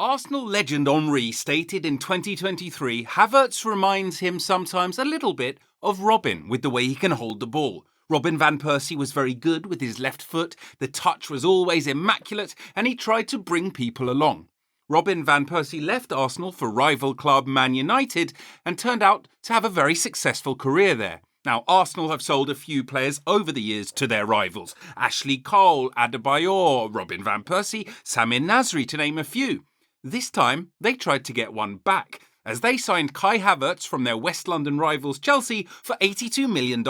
Arsenal legend Henry stated in 2023, Havertz reminds him sometimes a little bit of Robin with the way he can hold the ball. Robin van Persie was very good with his left foot, the touch was always immaculate, and he tried to bring people along. Robin van Persie left Arsenal for rival club Man United and turned out to have a very successful career there. Now, Arsenal have sold a few players over the years to their rivals. Ashley Cole, Adebayor, Robin van Persie, Samir Nasri, to name a few. This time, they tried to get one back, as they signed Kai Havertz from their West London rivals Chelsea for $82 million.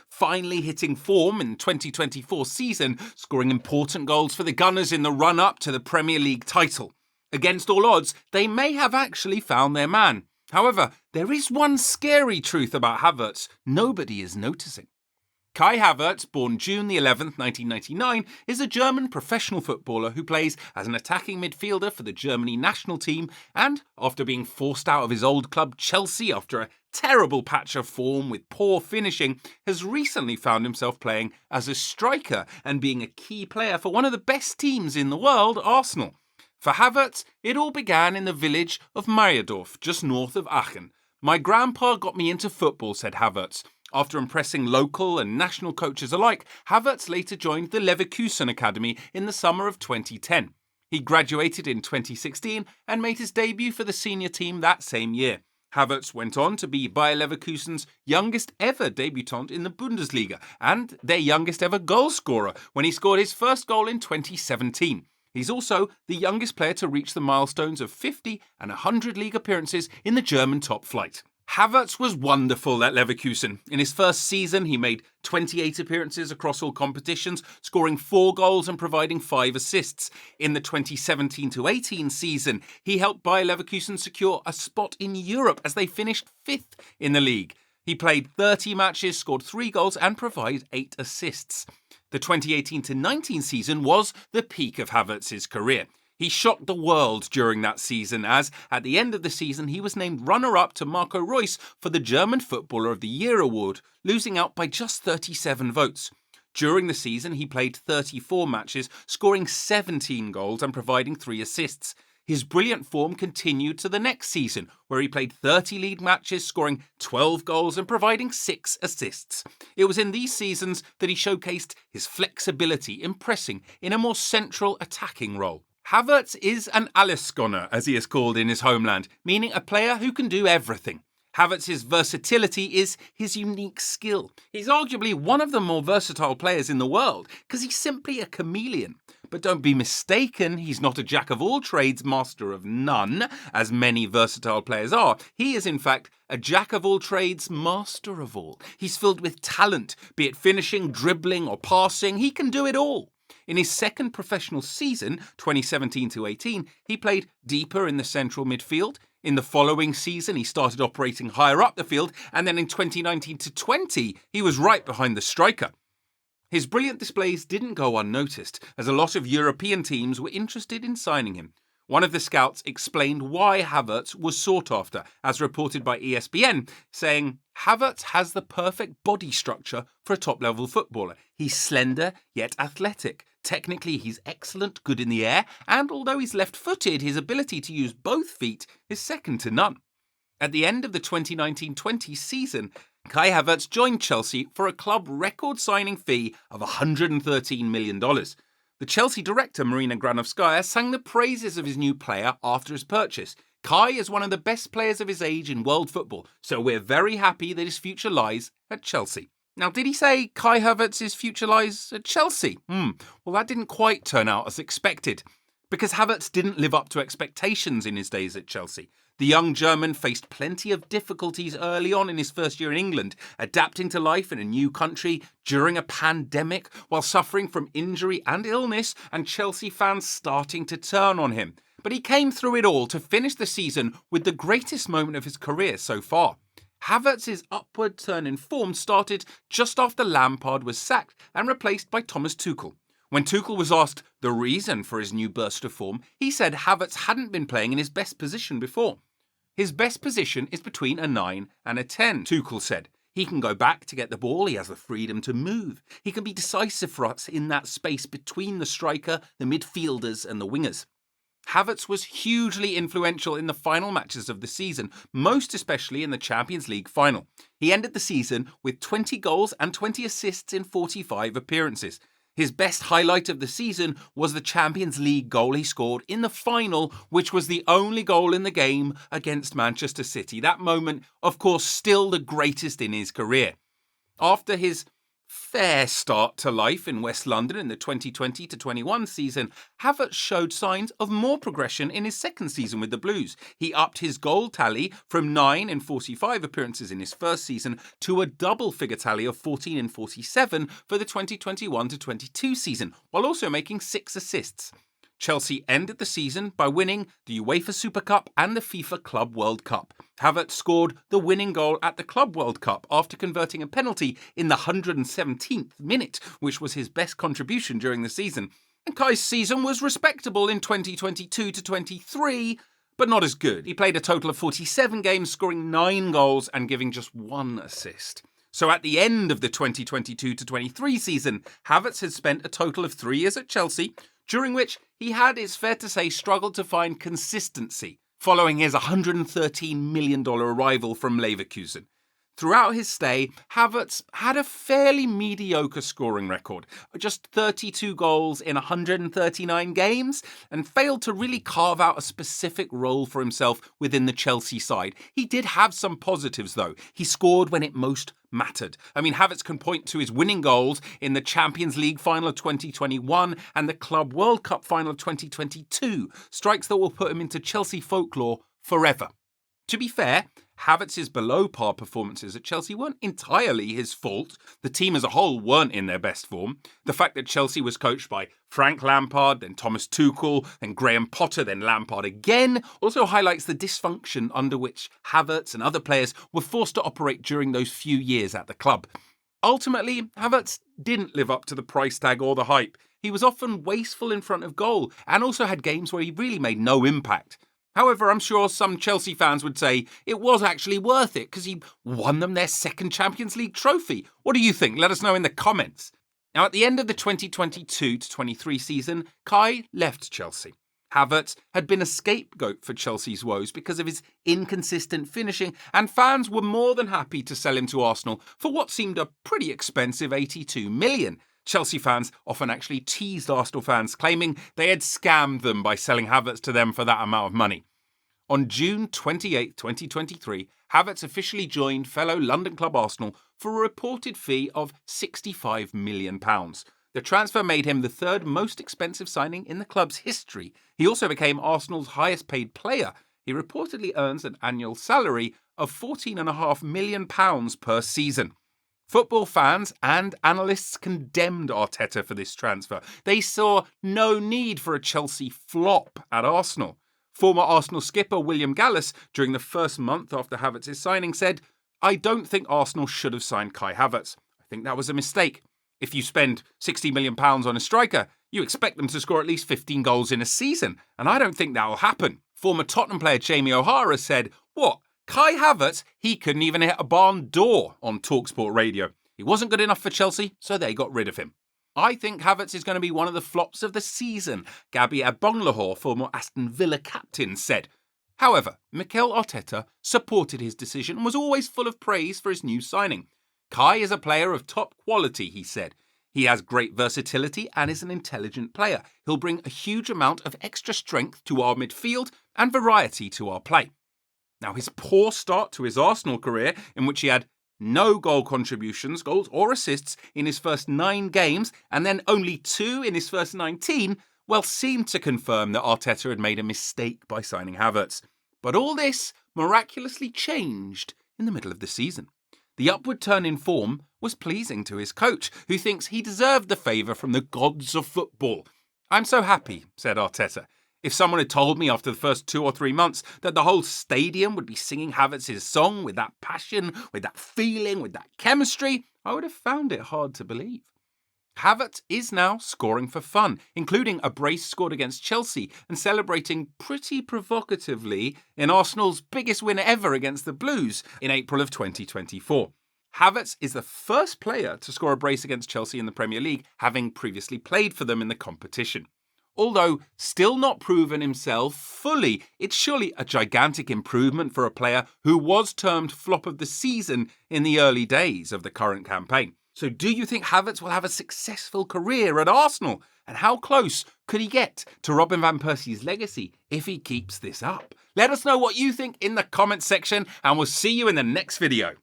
Finally hitting form in the 2024 season, scoring important goals for the Gunners in the run-up to the Premier League title. Against all odds, they may have actually found their man. However, there is one scary truth about Havertz nobody is noticing. Kai Havertz, born June the 11th, 1999, is a German professional footballer who plays as an attacking midfielder for the Germany national team and, after being forced out of his old club Chelsea after a terrible patch of form with poor finishing, has recently found himself playing as a striker and being a key player for one of the best teams in the world, Arsenal. For Havertz, it all began in the village of Mariadorf, just north of Aachen. My grandpa got me into football, said Havertz. After impressing local and national coaches alike, Havertz later joined the Leverkusen Academy in the summer of 2010. He graduated in 2016 and made his debut for the senior team that same year. Havertz went on to be Bayer Leverkusen's youngest ever debutant in the Bundesliga and their youngest ever goal scorer when he scored his first goal in 2017. He's also the youngest player to reach the milestones of 50 and 100 league appearances in the German top flight. Havertz was wonderful at Leverkusen. In his first season, he made 28 appearances across all competitions, scoring 4 goals and providing 5 assists. In the 2017-18 season, he helped Bayer Leverkusen secure a spot in Europe as they finished 5th in the league. He played 30 matches, scored 3 goals and provided 8 assists. The 2018-19 season was the peak of Havertz's career. He shocked the world during that season as, at the end of the season, he was named runner-up to Marco Reus for the German Footballer of the Year award, losing out by just 37 votes. During the season, he played 34 matches, scoring 17 goals and providing 3 assists. His brilliant form continued to the next season, where he played 30 league matches, scoring 12 goals and providing 6 assists. It was in these seasons that he showcased his flexibility, impressing in a more central attacking role. Havertz is an Alleskönner, as he is called in his homeland, meaning a player who can do everything. Havertz's versatility is his unique skill. He's arguably one of the more versatile players in the world, because he's simply a chameleon. But don't be mistaken, he's not a jack of all trades, master of none, as many versatile players are. He is in fact a jack of all trades, master of all. He's filled with talent, be it finishing, dribbling or passing, he can do it all. In his second professional season, 2017-18, he played deeper in the central midfield. In the following season, he started operating higher up the field, and then in 2019-20, he was right behind the striker. His brilliant displays didn't go unnoticed, as a lot of European teams were interested in signing him. One of the scouts explained why Havertz was sought after, as reported by ESPN, saying, Havertz has the perfect body structure for a top-level footballer. He's slender, yet athletic. Technically, he's excellent, good in the air, and although he's left-footed, his ability to use both feet is second to none. At the end of the 2019-20 season, Kai Havertz joined Chelsea for a club record signing fee of $113 million. The Chelsea director, Marina Granovskaya, sang the praises of his new player after his purchase. Kai is one of the best players of his age in world football, so we're very happy that his future lies at Chelsea. Now, did he say Kai Havertz's future lies at Chelsea? Well, that didn't quite turn out as expected, because Havertz didn't live up to expectations in his days at Chelsea. The young German faced plenty of difficulties early on in his first year in England, adapting to life in a new country during a pandemic while suffering from injury and illness, and Chelsea fans starting to turn on him. But he came through it all to finish the season with the greatest moment of his career so far. Havertz's upward turn in form started just after Lampard was sacked and replaced by Thomas Tuchel. When Tuchel was asked the reason for his new burst of form, he said Havertz hadn't been playing in his best position before. His best position is between a 9 and a 10, Tuchel said. He can go back to get the ball, he has the freedom to move. He can be decisive for us in that space between the striker, the midfielders and the wingers. Havertz was hugely influential in the final matches of the season, most especially in the Champions League final. He ended the season with 20 goals and 20 assists in 45 appearances. His best highlight of the season was the Champions League goal he scored in the final, which was the only goal in the game against Manchester City. That moment, of course, still the greatest in his career. After his fair start to life in West London in the 2020-21 season, Havertz showed signs of more progression in his second season with the Blues. He upped his goal tally from 9 in 45 appearances in his first season to a double-figure tally of 14 in 47 for the 2021-22 season, while also making 6 assists. Chelsea ended the season by winning the UEFA Super Cup and the FIFA Club World Cup. Havertz scored the winning goal at the Club World Cup after converting a penalty in the 117th minute, which was his best contribution during the season. And Kai's season was respectable in 2022-23, but not as good. He played a total of 47 games, scoring 9 goals and giving just 1 assist. So at the end of the 2022-23 season, Havertz had spent a total of 3 years at Chelsea, during which he had, it's fair to say, struggled to find consistency following his $113 million arrival from Leverkusen. Throughout his stay, Havertz had a fairly mediocre scoring record, just 32 goals in 139 games, and failed to really carve out a specific role for himself within the Chelsea side. He did have some positives, though. He scored when it most mattered. I mean, Havertz can point to his winning goals in the Champions League final of 2021 and the Club World Cup final of 2022, strikes that will put him into Chelsea folklore forever. To be fair, Havertz's below-par performances at Chelsea weren't entirely his fault. The team as a whole weren't in their best form. The fact that Chelsea was coached by Frank Lampard, then Thomas Tuchel, then Graham Potter, then Lampard again, also highlights the dysfunction under which Havertz and other players were forced to operate during those few years at the club. Ultimately, Havertz didn't live up to the price tag or the hype. He was often wasteful in front of goal and also had games where he really made no impact. However, I'm sure some Chelsea fans would say it was actually worth it because he won them their second Champions League trophy. What do you think? Let us know in the comments. Now, at the end of the 2022-23 season, Kai left Chelsea. Havertz had been a scapegoat for Chelsea's woes because of his inconsistent finishing, and fans were more than happy to sell him to Arsenal for what seemed a pretty expensive $82 million. Chelsea fans often actually teased Arsenal fans, claiming they had scammed them by selling Havertz to them for that amount of money. On June 28, 2023, Havertz officially joined fellow London club Arsenal for a reported fee of £65 million. The transfer made him the third most expensive signing in the club's history. He also became Arsenal's highest paid player. He reportedly earns an annual salary of £14.5 million per season. Football fans and analysts condemned Arteta for this transfer. They saw no need for a Chelsea flop at Arsenal. Former Arsenal skipper William Gallas, during the first month after Havertz's signing, said, "I don't think Arsenal should have signed Kai Havertz. I think that was a mistake. If you spend £60 million on a striker, you expect them to score at least 15 goals in a season, and I don't think that will happen." Former Tottenham player Jamie O'Hara said, "What? Kai Havertz, he couldn't even hit a barn door on TalkSport Radio. He wasn't good enough for Chelsea, so they got rid of him." I think Havertz is going to be one of the flops of the season, Gabby Agbonlahor, former Aston Villa captain, said. However, Mikel Arteta supported his decision and was always full of praise for his new signing. Kai is a player of top quality, he said. He has great versatility and is an intelligent player. He'll bring a huge amount of extra strength to our midfield and variety to our play. Now, his poor start to his Arsenal career, in which he had no goal contributions, goals or assists in his first 9 games, and then only 2 in his first 19, well, seemed to confirm that Arteta had made a mistake by signing Havertz. But all this miraculously changed in the middle of the season. The upward turn in form was pleasing to his coach, who thinks he deserved the favour from the gods of football. "I'm so happy," said Arteta. "If someone had told me after the first 2 or 3 months that the whole stadium would be singing Havertz's song with that passion, with that feeling, with that chemistry, I would have found it hard to believe." Havertz is now scoring for fun, including a brace scored against Chelsea and celebrating pretty provocatively in Arsenal's biggest win ever against the Blues in April of 2024. Havertz is the first player to score a brace against Chelsea in the Premier League, having previously played for them in the competition. although still not proven himself fully. It's surely a gigantic improvement for a player who was termed flop of the season in the early days of the current campaign. So do you think Havertz will have a successful career at Arsenal? And how close could he get to Robin van Persie's legacy if he keeps this up? Let us know what you think in the comments section, and we'll see you in the next video.